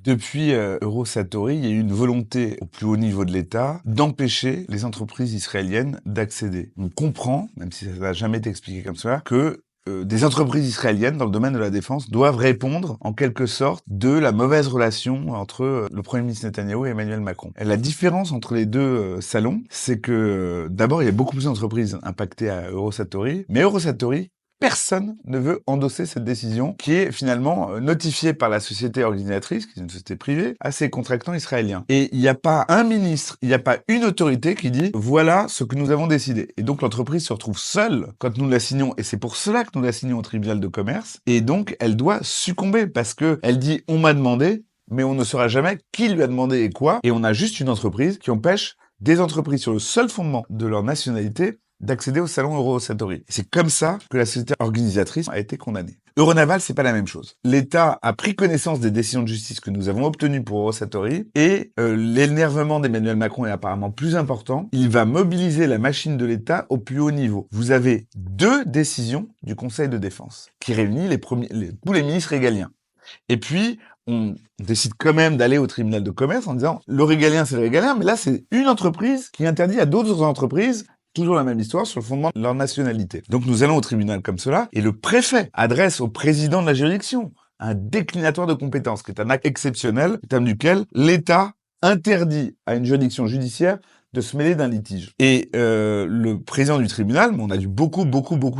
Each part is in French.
Depuis Eurosatori, il y a eu une volonté au plus haut niveau de l'État d'empêcher les entreprises israéliennes d'accéder. On comprend, même si ça n'a jamais été expliqué comme cela, que des entreprises israéliennes dans le domaine de la défense doivent répondre en quelque sorte de la mauvaise relation entre le Premier ministre Netanyahou et Emmanuel Macron. Et la différence entre les deux salons, c'est que d'abord il y a beaucoup plus d'entreprises impactées à Eurosatori, mais Eurosatori, personne ne veut endosser cette décision qui est finalement notifiée par la société organisatrice, qui est une société privée, à ses contractants israéliens. Et il n'y a pas un ministre, il n'y a pas une autorité qui dit « voilà ce que nous avons décidé ». Et donc l'entreprise se retrouve seule quand nous la signons, et c'est pour cela que nous la signons au tribunal de commerce, et donc elle doit succomber parce que elle dit « on m'a demandé », mais on ne saura jamais qui lui a demandé et quoi, et on a juste une entreprise qui empêche des entreprises sur le seul fondement de leur nationalité d'accéder au salon Eurosatori. C'est comme ça que la société organisatrice a été condamnée. Euronaval, c'est pas la même chose. L'État a pris connaissance des décisions de justice que nous avons obtenues pour Eurosatori et l'énervement d'Emmanuel Macron est apparemment plus important. Il va mobiliser la machine de l'État au plus haut niveau. Vous avez 2 décisions du Conseil de défense qui réunit tous les ministres régaliens. Et puis, on décide quand même d'aller au tribunal de commerce en disant le régalien, c'est le régalien, mais là, c'est une entreprise qui interdit à d'autres entreprises toujours la même histoire sur le fondement de leur nationalité. Donc nous allons au tribunal comme cela, et le préfet adresse au président de la juridiction un déclinatoire de compétences, qui est un acte exceptionnel, au terme duquel l'État interdit à une juridiction judiciaire de se mêler d'un litige. Et le président du tribunal, mais on a dû beaucoup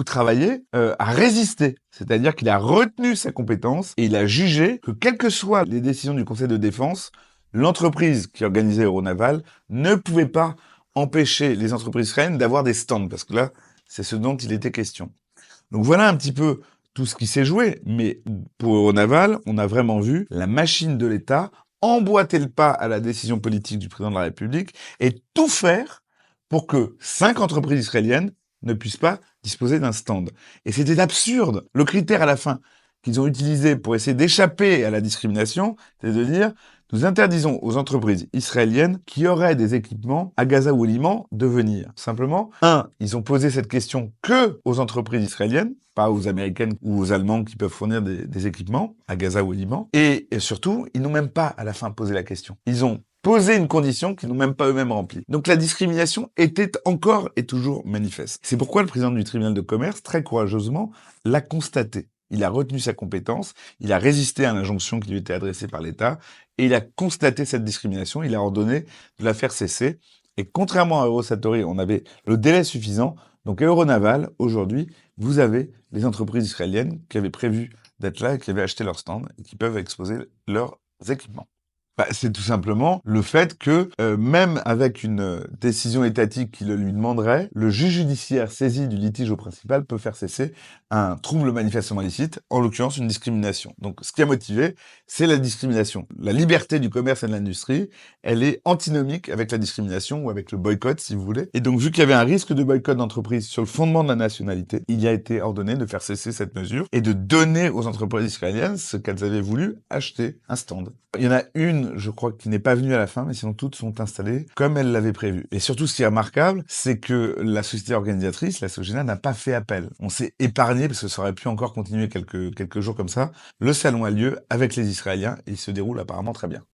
travailler, a résisté. C'est-à-dire qu'il a retenu sa compétence et il a jugé que, quelles que soient les décisions du Conseil de défense, l'entreprise qui organisait Euronaval ne pouvait pas empêcher les entreprises israéliennes d'avoir des stands, parce que là, c'est ce dont il était question. Donc voilà un petit peu tout ce qui s'est joué, mais pour Euronaval, on a vraiment vu la machine de l'État emboîter le pas à la décision politique du président de la République et tout faire pour que 5 entreprises israéliennes ne puissent pas disposer d'un stand. Et c'était absurde. Le critère à la fin qu'ils ont utilisé pour essayer d'échapper à la discrimination, c'est de dire nous interdisons aux entreprises israéliennes qui auraient des équipements à Gaza ou au Liban de venir. Simplement, ils ont posé cette question que aux entreprises israéliennes, pas aux Américaines ou aux Allemands qui peuvent fournir des équipements à Gaza ou au Liban. Et surtout, ils n'ont même pas à la fin posé la question. Ils ont posé une condition qu'ils n'ont même pas eux-mêmes remplie. Donc la discrimination était encore et toujours manifeste. C'est pourquoi le président du tribunal de commerce, très courageusement, l'a constaté. Il a retenu sa compétence, il a résisté à l'injonction qui lui était adressée par l'État, et il a constaté cette discrimination, il a ordonné de la faire cesser. Et contrairement à Eurosatori, on avait le délai suffisant. Donc à Euronaval, aujourd'hui, vous avez les entreprises israéliennes qui avaient prévu d'être là et qui avaient acheté leur stand et qui peuvent exposer leurs équipements. C'est tout simplement le fait que, même avec une décision étatique qui le lui demanderait, le juge judiciaire saisi du litige au principal peut faire cesser un trouble manifestement illicite, en l'occurrence une discrimination. Donc ce qui a motivé, c'est la discrimination. La liberté du commerce et de l'industrie, elle est antinomique avec la discrimination ou avec le boycott, si vous voulez. Et donc vu qu'il y avait un risque de boycott d'entreprise sur le fondement de la nationalité, il a été ordonné de faire cesser cette mesure et de donner aux entreprises israéliennes ce qu'elles avaient voulu acheter, un stand. Il y en a une, je crois, qui n'est pas venue à la fin, mais sinon toutes sont installées comme elle l'avait prévu. Et surtout, ce qui est remarquable, c'est que la société organisatrice, la Sogena, n'a pas fait appel. On s'est épargné, parce que ça aurait pu encore continuer quelques jours comme ça. Le salon a lieu avec les Israéliens et il se déroule apparemment très bien.